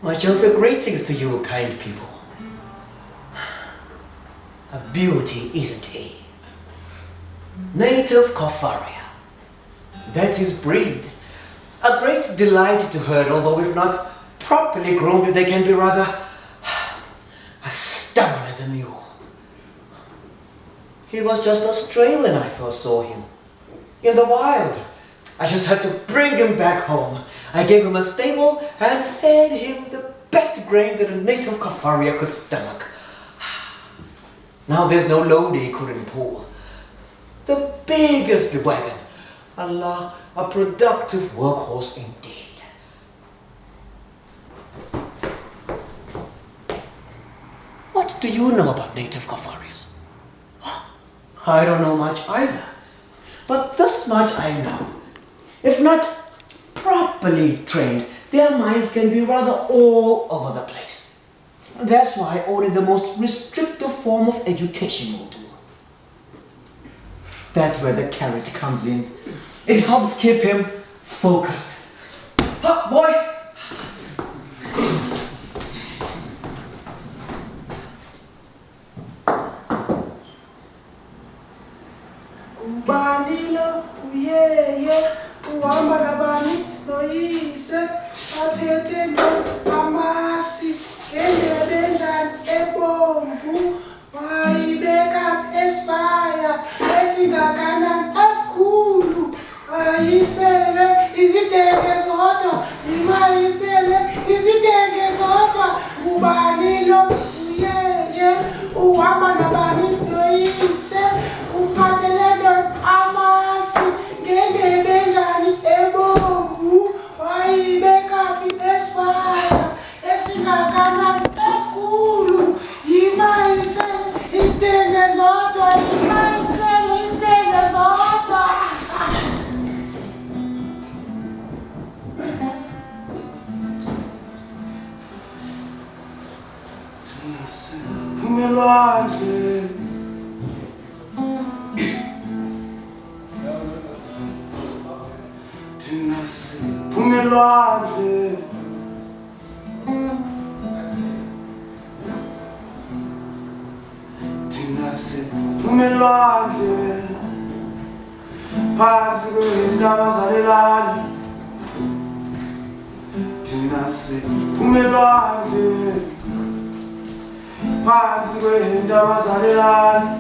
My gentle greetings to you, kind people. A beauty, isn't he? Native Kafaria. That's his breed. A great delight to herd, although if not properly groomed, they can be rather as stubborn as a mule. He was just a stray when I first saw him. In the wild. I just had to bring him back home. I gave him a stable and fed him the best grain that a native Kafaria could stomach. Now there's no load he couldn't pull. The biggest wagon. Allah, a productive workhorse indeed. What do you know about native Kafarias? I don't know much either. But this much I know. If not properly trained, their minds can be rather all over the place. That's why only the most restrictive form of education will do. That's where the carrot comes in. It helps keep him focused. Ha, boy! Kubanilo, uyeye, uhamba nabani, noyise, aphethe ndo, amasi, ngendebe njani, ebomvu, wayibeka espaya, esingakanani, esikhulu, wayisele, iziteke zodwa, imayisele, iziteke zodwa, kubanilo, uyeye, uhamba nabani, noyise, uphathele ndo, amasi, ngendebe njani, ebomvu, wayibeka espaya, esingakanani, esikhulu, imayisele, iziteke zodwa, imayisele, iziteke zodwa. Mgolombane, Mgolombane, Mgolombane, phansi kwentaba zalelana, thina Mgolombane, phansi kwentaba zalelana,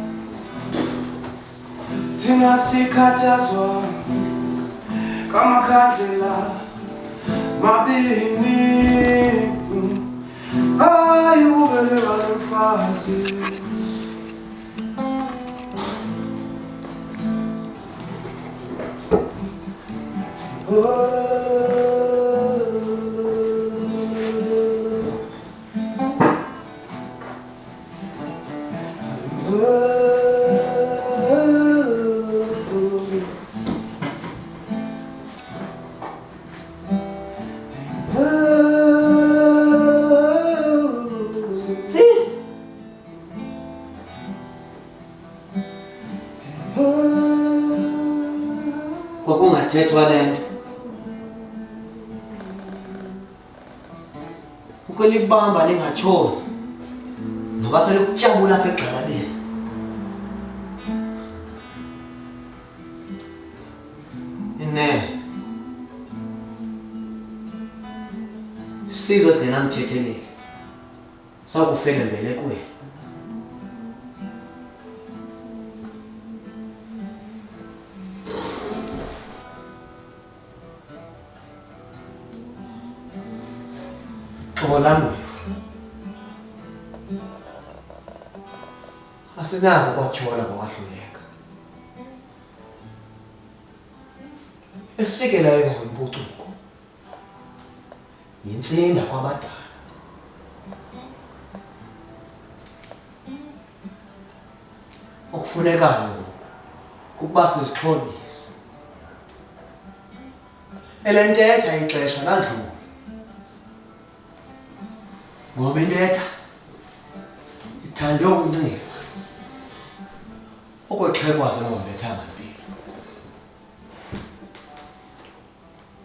thina sikhathazwa kamakhandlela mabini, hayi ubeleka lomfazi. Kwakungathethwa le nto. Ukulibamba lingatshoni noba selikutyabula apha egxalabeni. Inene sizwe singenamthetheleli sakufela embelekweni. Xolangu asinako kwatyhola ngokwahluleka. Esifikelayo yimpucuko, yintsinda kwabadala. Okufunekayo ngoku kukuba sizixhobise. Ele ntetha ixesha ladlula. Ngoba intetha ithande ukuncipha. Okoxhekwazi ngombethanga mpilo.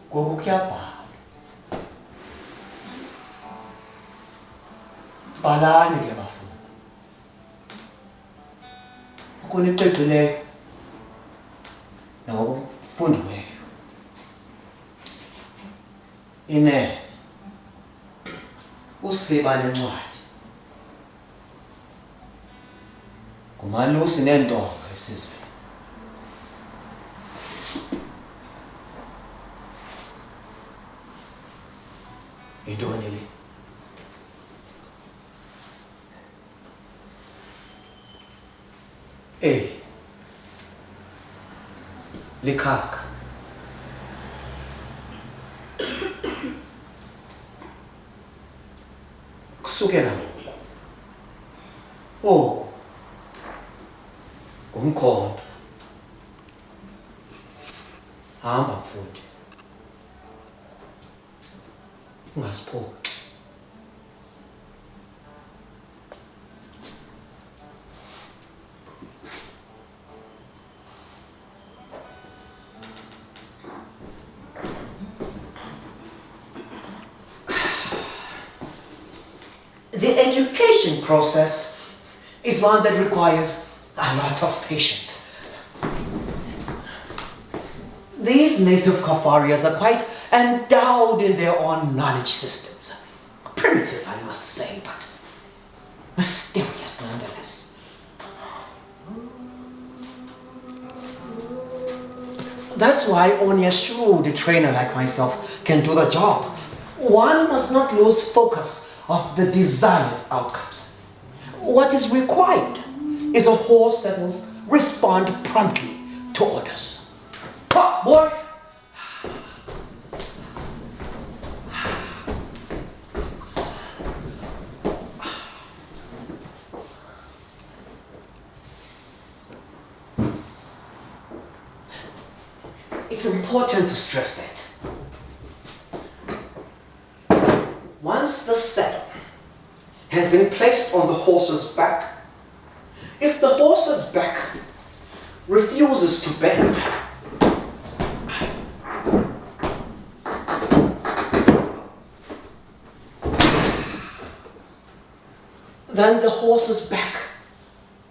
Ngoku kuyabhala. Balani ke bafuna. Ukuniceqileyo nangokufundiweyo. Ine usiba nencwadi. Ngumalusi nentonga esizweni. Yintoni le? Likhaka. Kusukela ngoku. Oku ngumkhonto. Hamba mfundi. Ungasiphoxi. The education process is one that requires a lot of patience. These native Kafarias are quite endowed in their own knowledge systems. Primitive, I must say, but mysterious nonetheless. That's why only a shrewd trainer like myself can do the job. One must not lose focus of the desired outcomes. What is required is a horse that will respond promptly to orders. Pop, boy! It's important to stress that once the saddle has been placed on the horse's back, if the horse's back refuses to bend, then the horse's back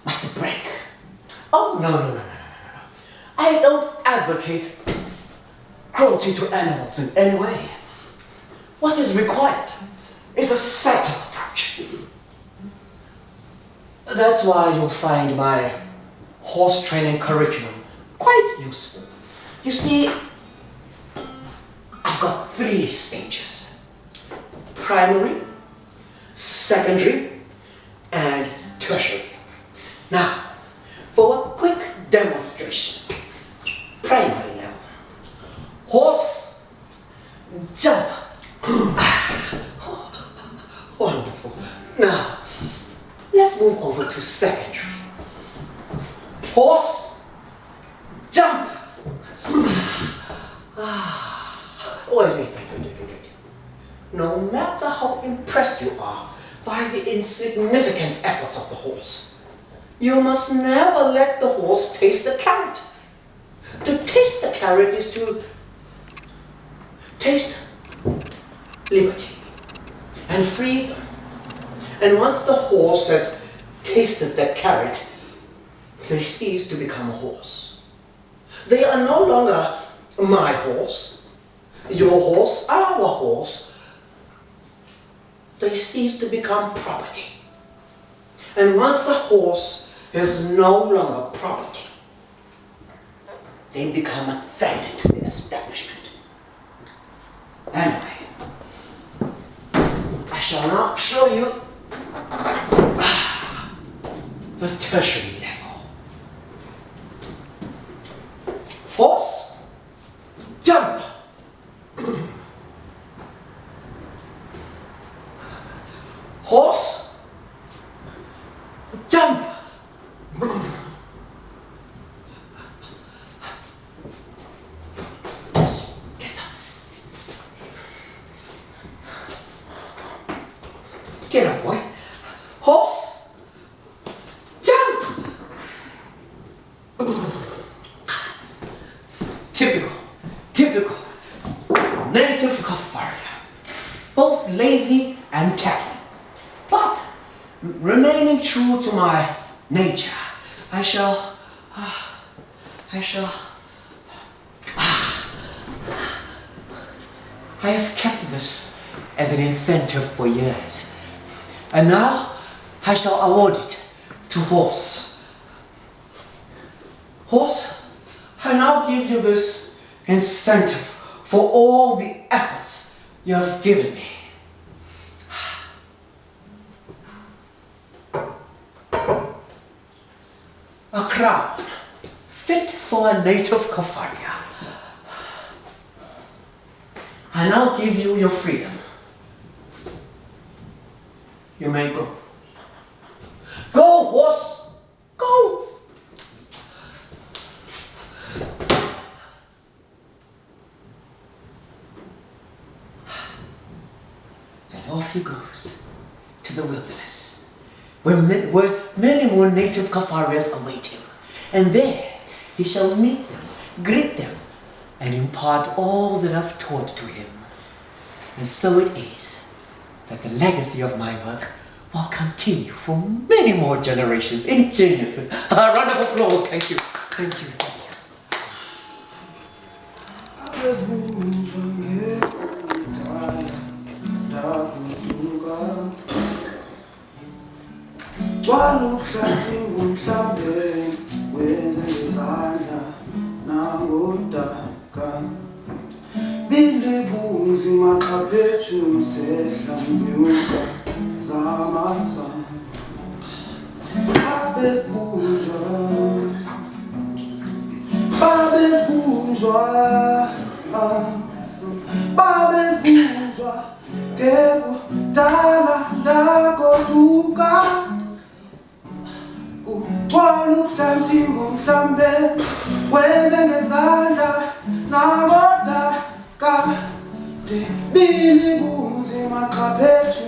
must break. Oh, no. I don't advocate cruelty to animals in any way. What is required is a subtle approach. That's why you'll find my horse training curriculum quite useful. You see, I've got 3 stages: primary, secondary, and tertiary. Now, for a quick demonstration, primary level. Horse, jump. Wonderful. Now, let's move over to secondary. Horse, jump. Wait. No matter how impressed you are by the insignificant efforts of the horse, you must never let the horse taste the carrot. To taste the carrot is to taste liberty and freedom. And once the horse has tasted the carrot, they cease to become a horse. They are no longer my horse, your horse, our horse. They cease to become property. And once a horse is no longer property, they become a threat to the establishment. Anyway, I shall now show you the tertiary level. Horse, jump. Horse, jump. Get up, boy. Horse, jump. Typical. Native Kafaria. Both lazy and tacky. But remaining true to my nature, I have kept this as an incentive for years. And now I shall award it to Horse. Horse, I now give you this incentive for all the efforts you have given me. A crown fit for a native Kafaria. I now give you your freedom. You may go. Go, Horse! Go! And off he goes to the wilderness, where many more native Kafarias await him. And there he shall meet them, greet them, and impart all that I've taught to him. And so it is that the legacy of my work will continue for many more generations. Ingenious. A round of applause. Thank you. Thank you. Thank you. Bilibunzi maqaphethu sehla nyuka zamazana babesbunjwa kekudala ndagoduka kugcwala ubuhlanti ngomhlambe wenze ngezandla nakodaka bilibunzi maqaphethu